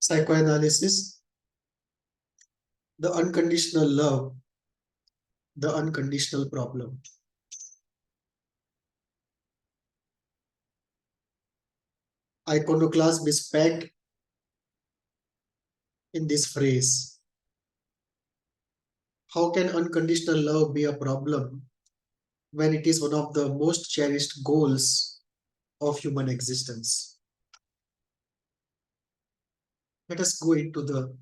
Psychoanalysis, the unconditional love, the unconditional problem. Iconoclasm is packed in this phrase. How can unconditional love be a problem when it is one of the most cherished goals of human existence? Let us go into the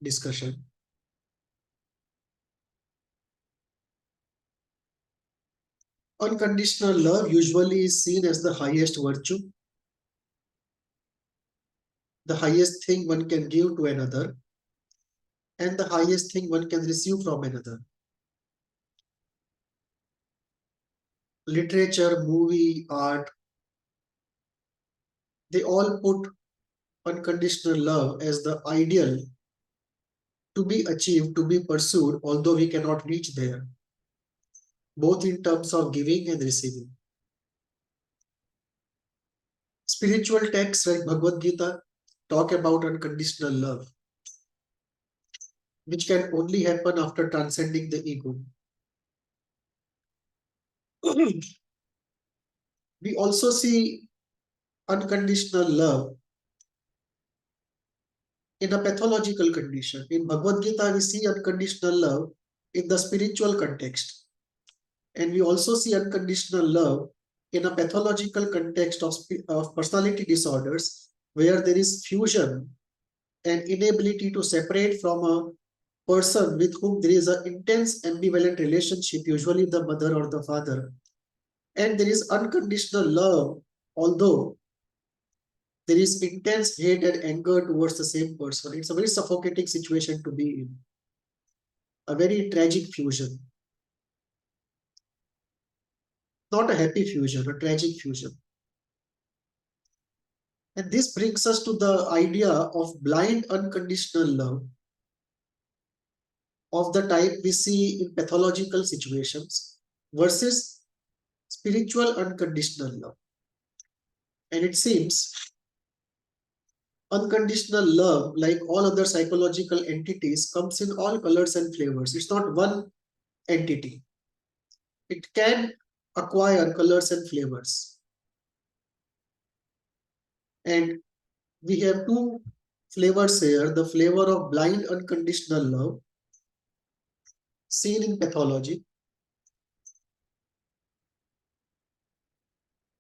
discussion. Unconditional love usually is seen as the highest virtue, the highest thing one can give to another, and the highest thing one can receive from another. Literature, movie, art, they all put unconditional love as the ideal to be achieved, to be pursued, although we cannot reach there, both in terms of giving and receiving. Spiritual texts like Bhagavad Gita talk about unconditional love, which can only happen after transcending the ego. We also see unconditional love in a pathological condition. In Bhagavad Gita, we see unconditional love in the spiritual context. And we also see unconditional love in a pathological context of personality disorders, where there is fusion and inability to separate from a person with whom there is an intense ambivalent relationship, usually the mother or the father. And there is unconditional love, although there is intense hate and anger towards the same person. It's a very suffocating situation to be in. A very tragic fusion. Not a happy fusion, a tragic fusion. And this brings us to the idea of blind unconditional love of the type we see in pathological situations versus spiritual unconditional love. And it seems unconditional love, like all other psychological entities, comes in all colors and flavors. It's not one entity. It can acquire colors and flavors. And we have two flavors here, the flavor of blind unconditional love seen in pathology.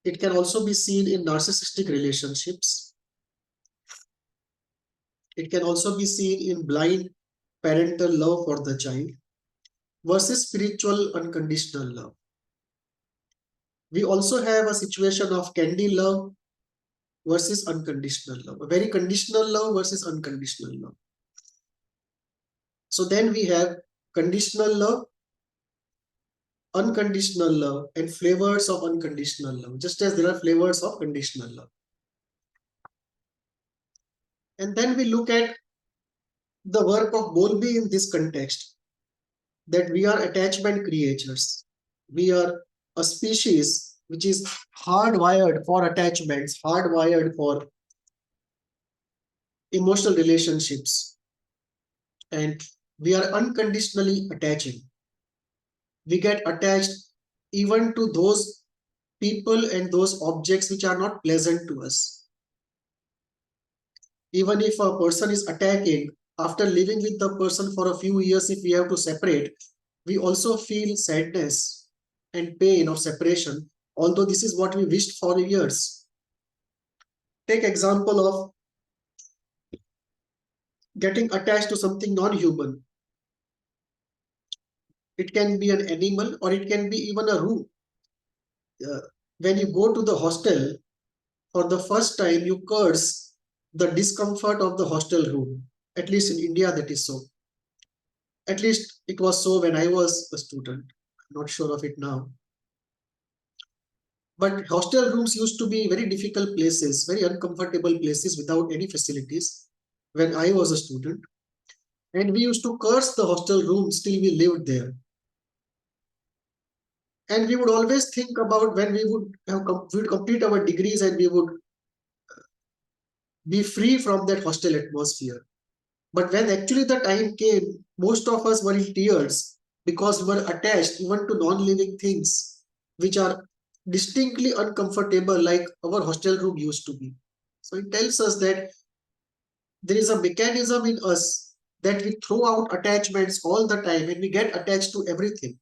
It can also be seen in narcissistic relationships. It can also be seen in blind parental love for the child versus spiritual unconditional love. We also have a situation of candy love versus unconditional love, a very conditional love versus unconditional love. So then we have conditional love, unconditional love, and flavors of unconditional love, just as there are flavors of conditional love. And then we look at the work of Bowlby in this context, that we are attachment creatures. We are a species which is hardwired for attachments, hardwired for emotional relationships. And we are unconditionally attaching. We get attached even to those people and those objects which are not pleasant to us. Even if a person is attacking, after living with the person for a few years, if we have to separate, we also feel sadness and pain of separation, although this is what we wished for years. Take example of getting attached to something non-human. It can be an animal or it can be even a room. When you go to the hostel, for the first time, you curse the discomfort of the hostel room. At least in India, that is so. At least it was so when I was a student. I'm not sure of it now. But hostel rooms used to be very difficult places, very uncomfortable places without any facilities when I was a student. And we used to curse the hostel rooms till we lived there. And we would always think about when we would complete our degrees and we would be free from that hostile atmosphere. But when actually the time came, most of us were in tears because we were attached even to non-living things which are distinctly uncomfortable, like our hostel room used to be. So it tells us that there is a mechanism in us that we throw out attachments all the time and we get attached to everything.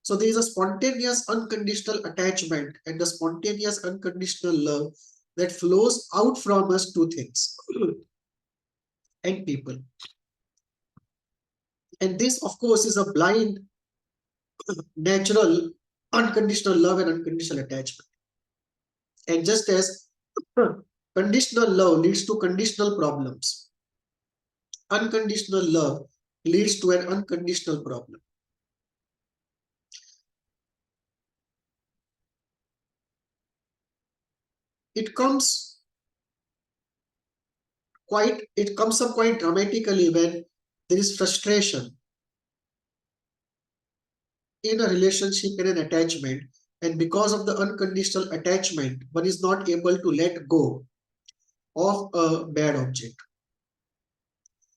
So there is a spontaneous unconditional attachment and the spontaneous unconditional love that flows out from us to things and people. And this, of course, is a blind, natural, unconditional love and unconditional attachment. And just as conditional love leads to conditional problems, unconditional love leads to an unconditional problem. It comes up quite dramatically when there is frustration in a relationship, in an attachment, and because of the unconditional attachment, one is not able to let go of a bad object.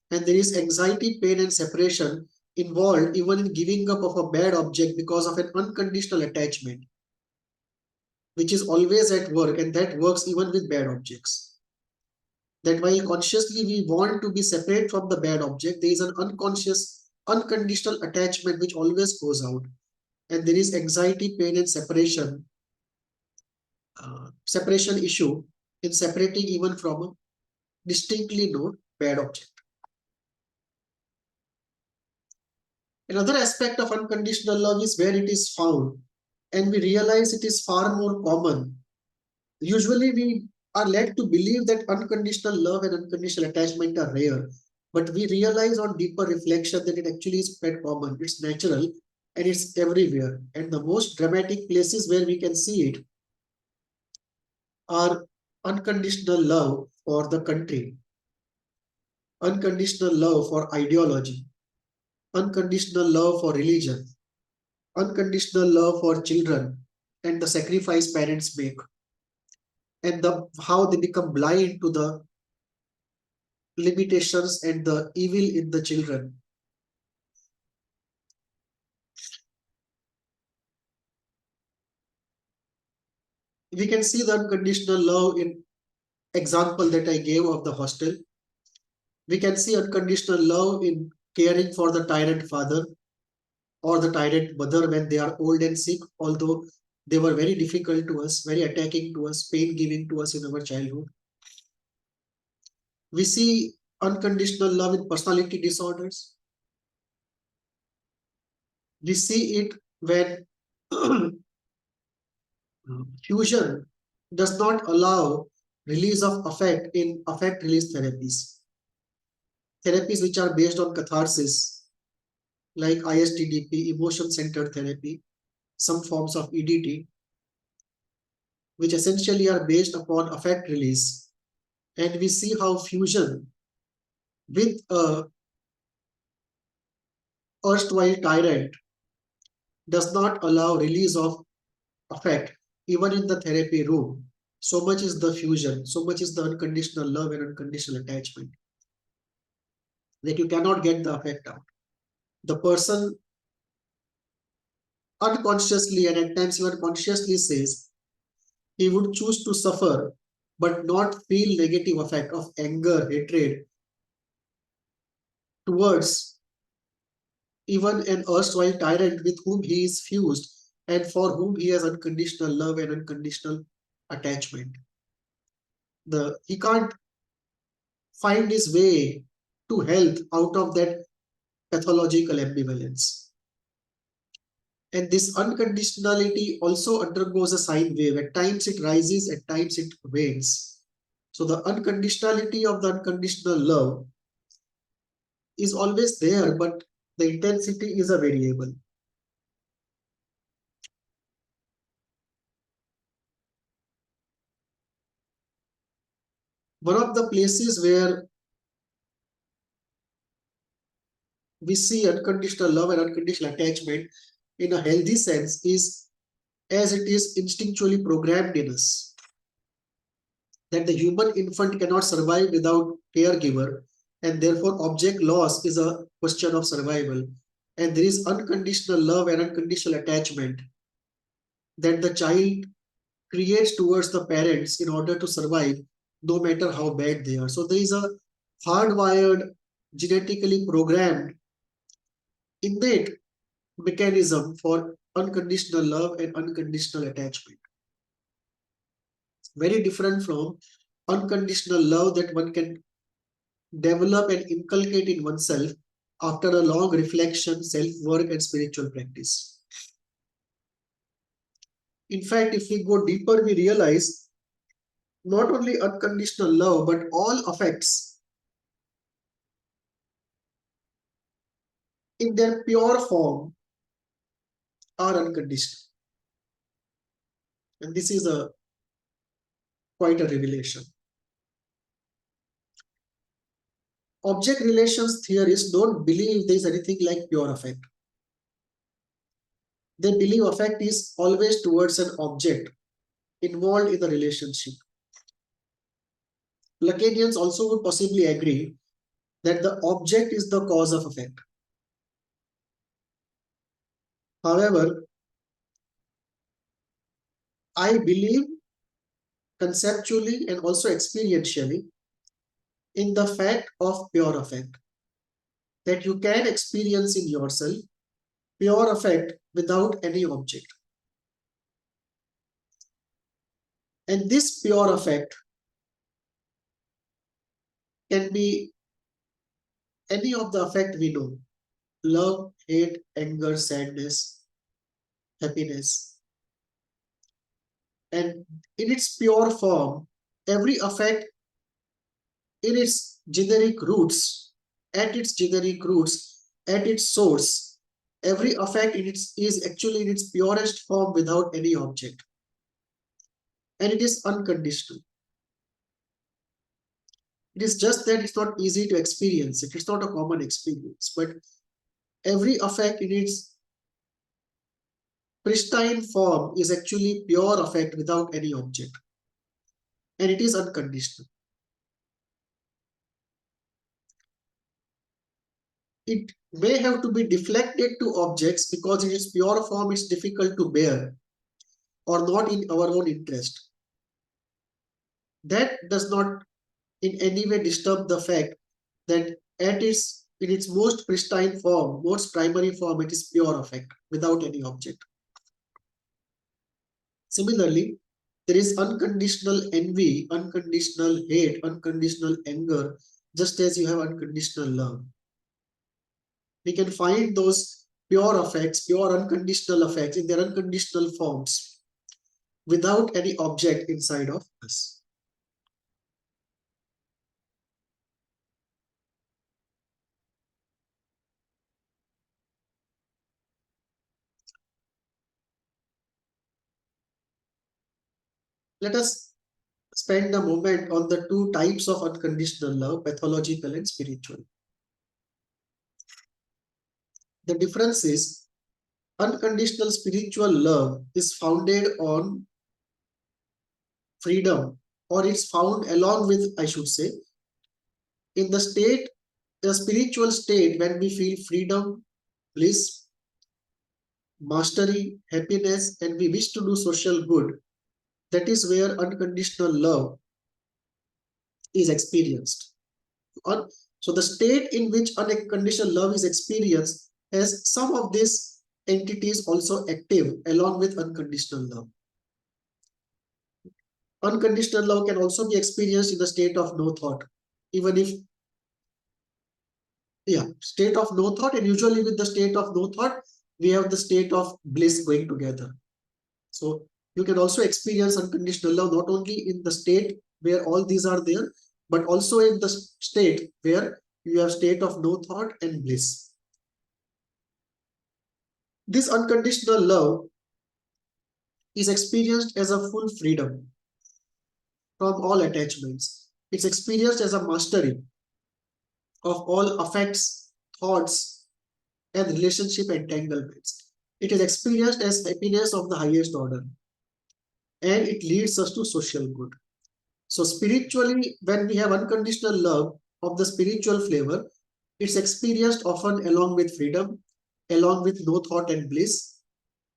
And there is anxiety, pain, and separation involved even in giving up of a bad object because of an unconditional attachment, which is always at work, and that works even with bad objects. That while consciously we want to be separate from the bad object, there is an unconscious, unconditional attachment which always goes out. And there is anxiety, pain, and separation issue in separating even from a distinctly known bad object. Another aspect of unconditional love is where it is found, and we realize it is far more common. Usually we are led to believe that unconditional love and unconditional attachment are rare, but we realize on deeper reflection that it actually is quite common. It's natural and it's everywhere. And the most dramatic places where we can see it are unconditional love for the country, unconditional love for ideology, unconditional love for religion, unconditional love for children, and the sacrifice parents make, and how they become blind to the limitations and the evil in the children. We can see the unconditional love in example that I gave of the hostel. We can see unconditional love in caring for the tyrant father or the tyrant mother when they are old and sick, although they were very difficult to us, very attacking to us, pain giving to us in our childhood. We see unconditional love in personality disorders. We see it when fusion does not allow release of affect in affect release therapies. Therapies which are based on catharsis, like ISTDP, emotion-centered therapy, some forms of EDT, which essentially are based upon affect release. And we see how fusion with a erstwhile tyrant does not allow release of affect even in the therapy room. So much is the fusion, so much is the unconditional love and unconditional attachment that you cannot get the affect out. The person unconsciously and at times even consciously says he would choose to suffer but not feel negative affect of anger, hatred towards even an erstwhile tyrant with whom he is fused and for whom he has unconditional love and unconditional attachment. He can't find his way to health out of that pathological ambivalence. And this unconditionality also undergoes a sine wave. At times it rises, at times it wanes. So the unconditionality of the unconditional love is always there, but the intensity is a variable. One of the places where we see unconditional love and unconditional attachment in a healthy sense is as it is instinctually programmed in us. that the human infant cannot survive without caregiver, and therefore object loss is a question of survival. And there is unconditional love and unconditional attachment that the child creates towards the parents in order to survive, no matter how bad they are. So there is a hardwired, genetically programmed, innate mechanism for unconditional love and unconditional attachment. Very different from unconditional love that one can develop and inculcate in oneself after a long reflection, self-work, and spiritual practice. In fact, if we go deeper, we realize not only unconditional love, but all affects in their pure form are unconditional. And this is quite a revelation. Object relations theorists don't believe there is anything like pure affect. They believe affect is always towards an object involved in the relationship. Lacanians also would possibly agree that the object is the cause of affect. However, I believe conceptually and also experientially in the fact of pure affect, that you can experience in yourself pure affect without any object. And this pure affect can be any of the affect we know: love, hate, anger, sadness, happiness. And in its pure form, every affect in its generic roots, at its source, every affect is actually in its purest form without any object. And it is unconditional. It is just that it's not easy to experience it. It's not a common experience, but every affect in its pristine form is actually pure affect without any object. And it is unconditional. It may have to be deflected to objects because in its pure form it's difficult to bear or not in our own interest. That does not in any way disturb the fact that in its most pristine form, most primary form, it is pure affect without any object. Similarly, there is unconditional envy, unconditional hate, unconditional anger, just as you have unconditional love. We can find those pure affects, pure unconditional affects in their unconditional forms without any object inside of us. Let us spend a moment on the two types of unconditional love, pathological and spiritual. The difference is unconditional spiritual love is founded on freedom, or it's found along with, I should say, in the state, the spiritual state when we feel freedom, bliss, mastery, happiness, and we wish to do social good. That is where unconditional love is experienced. So the state in which unconditional love is experienced has some of these entities also active along with unconditional love. Unconditional love can also be experienced in the state of no thought, even if, state of no thought, and usually with the state of no thought, we have the state of bliss going together. So you can also experience unconditional love not only in the state where all these are there, but also in the state where you have state of no thought and bliss. This unconditional love is experienced as a full freedom from all attachments. It's experienced as a mastery of all affects, thoughts, and relationship entanglements. It is experienced as happiness of the highest order, and it leads us to social good. So spiritually, when we have unconditional love of the spiritual flavor, it's experienced often along with freedom, along with no thought and bliss.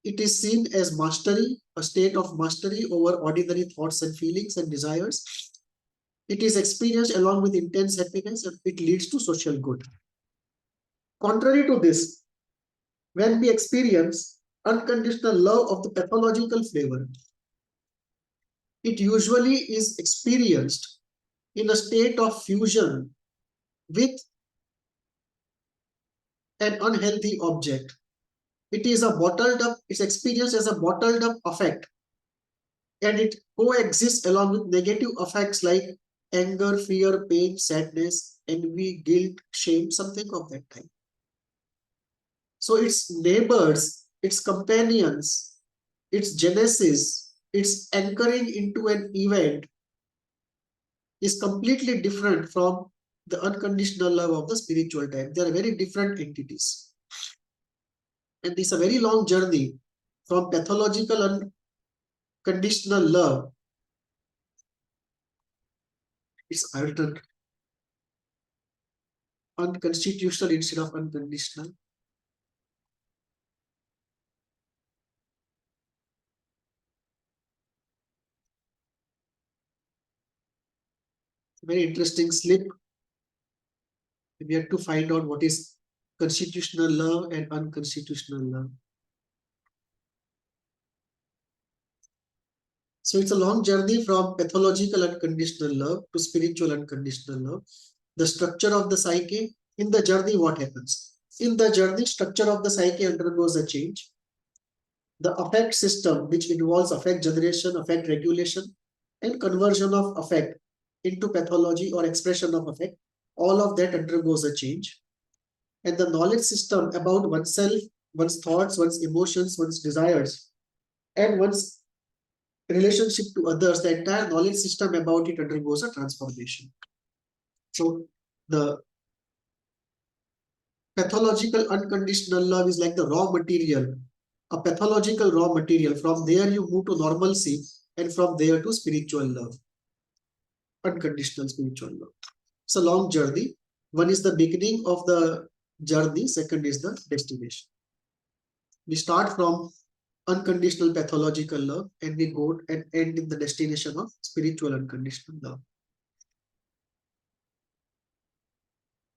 It is seen as mastery, a state of mastery over ordinary thoughts and feelings and desires. It is experienced along with intense happiness and it leads to social good. Contrary to this, when we experience unconditional love of the pathological flavor, it usually is experienced in a state of fusion with an unhealthy object. It is a bottled up, it's experienced as a bottled up affect, and it coexists along with negative affects like anger, fear, pain, sadness, envy, guilt, shame, something of that type. So its neighbors, its companions, its genesis, its anchoring into an event is completely different from the unconditional love of the spiritual type. They are very different entities. And it's a very long journey from pathological unconditional love. It's altered, unconstitutional instead of unconditional. Very interesting slip. We have to find out what is constitutional love and unconstitutional love. So it's a long journey from pathological unconditional love to spiritual unconditional love. The structure of the psyche, in the journey, what happens? In the journey, structure of the psyche undergoes a change. The affect system, which involves affect generation, affect regulation, and conversion of affect into pathology or expression of affect, all of that undergoes a change. And the knowledge system about oneself, one's thoughts, one's emotions, one's desires, and one's relationship to others, the entire knowledge system about it undergoes a transformation. So the pathological unconditional love is like the raw material, a pathological raw material. From there you move to normalcy, and from there to spiritual love, unconditional spiritual love. It's a long journey. One is the beginning of the journey, second is the destination. We start from unconditional pathological love and we go and end in the destination of spiritual unconditional love.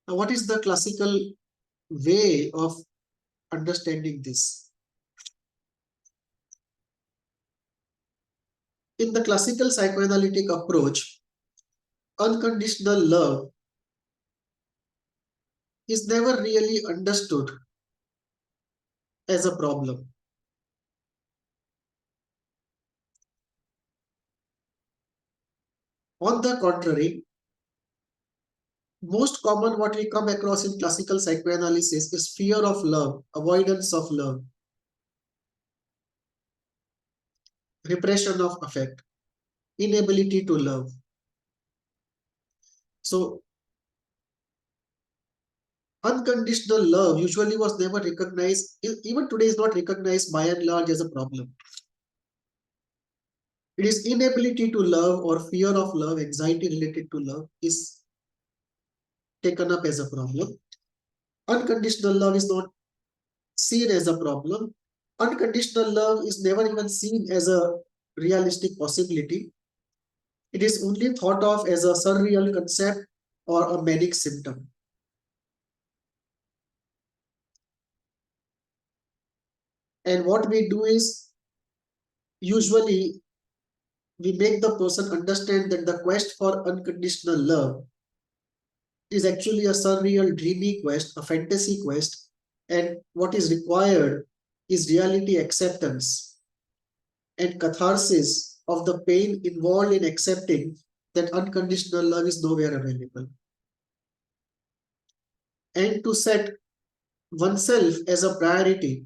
Now, what is the classical way of understanding this? In the classical psychoanalytic approach, unconditional love is never really understood as a problem. On the contrary, most common what we come across in classical psychoanalysis is fear of love, avoidance of love, repression of affect, inability to love. So unconditional love usually was never recognized, even today is not recognized by and large as a problem. It is inability to love or fear of love, anxiety related to love is taken up as a problem. Unconditional love is not seen as a problem. Unconditional love is never even seen as a realistic possibility. It is only thought of as a surreal concept or a manic symptom. And what we do is usually we make the person understand that the quest for unconditional love is actually a surreal, dreamy quest, a fantasy quest, and what is required is reality acceptance and catharsis of the pain involved in accepting that unconditional love is nowhere available. And to set oneself as a priority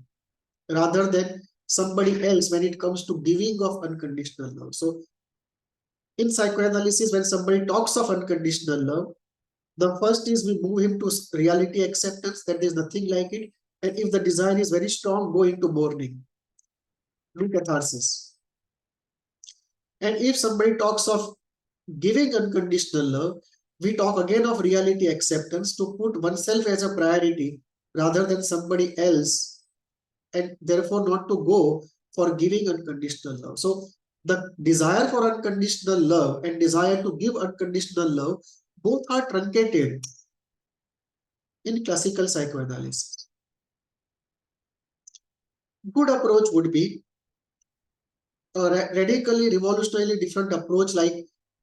rather than somebody else when it comes to giving of unconditional love. So in psychoanalysis, when somebody talks of unconditional love, the first is we move him to reality acceptance, that there's nothing like it. And if the desire is very strong, go into mourning, do catharsis. And if somebody talks of giving unconditional love, we talk again of reality acceptance, to put oneself as a priority rather than somebody else, and therefore not to go for giving unconditional love. So the desire for unconditional love and desire to give unconditional love, both are truncated in classical psychoanalysis. Good approach would be a radically revolutionarily different approach like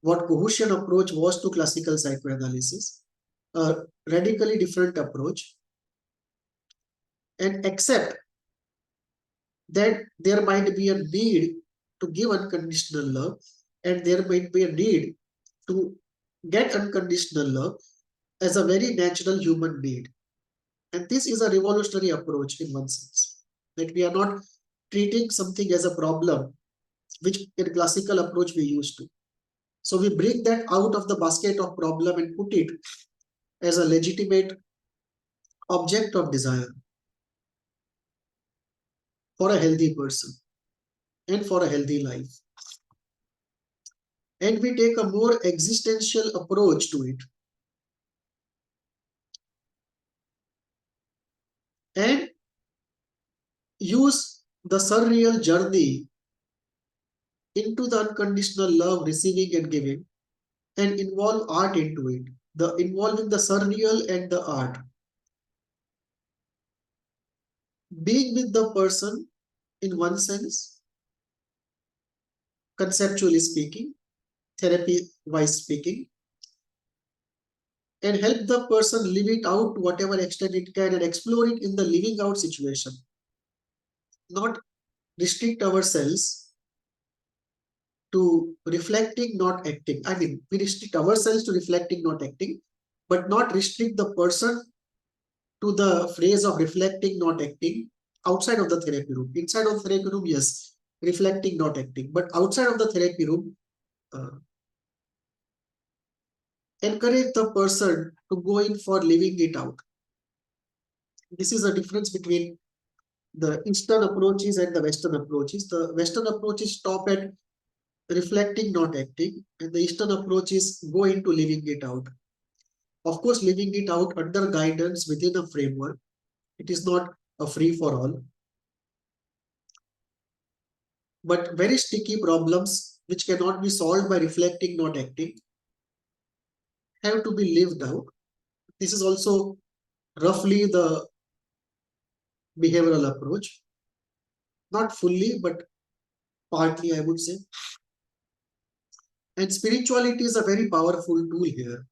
what Kohutian approach was to classical psychoanalysis, a radically different approach, and accept that there might be a need to give unconditional love and there might be a need to get unconditional love as a very natural human need. And this is a revolutionary approach in one sense, that we are not treating something as a problem, which in classical approach we used to. So we bring that out of the basket of problem and put it as a legitimate object of desire for a healthy person and for a healthy life. And we take a more existential approach to it. And use the surreal journey into the unconditional love, receiving and giving, and involve art into it. The involving the surreal and the art. Being with the person in one sense, conceptually speaking, therapy-wise speaking, and help the person live it out to whatever extent it can and explore it in the living out situation. Not restrict ourselves to reflecting, not acting. I mean, we restrict ourselves to reflecting, not acting, but not restrict the person to the phrase of reflecting, not acting outside of the therapy room. Inside of the therapy room, yes, reflecting, not acting, but outside of the therapy room, encourage the person to go in for living it out. This is a difference between the Eastern approaches and the Western approaches. The Western approaches stop at reflecting, not acting, and the Eastern approaches go into living it out. Of course, living it out under guidance within a framework. It is not a free for all. But very sticky problems which cannot be solved by reflecting, not acting, have to be lived out. This is also roughly the behavioral approach. Not fully, but partly, I would say. And spirituality is a very powerful tool here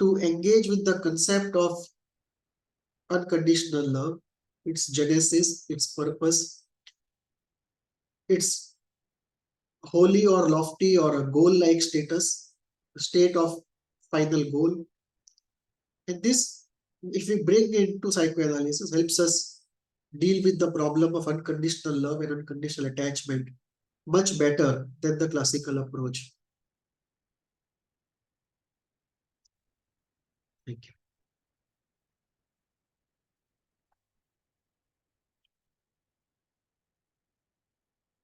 to engage with the concept of unconditional love, its genesis, its purpose, its holy or lofty or a goal-like status, a state of final goal. And this, if we bring into psychoanalysis, helps us deal with the problem of unconditional love and unconditional attachment much better than the classical approach. Thank you.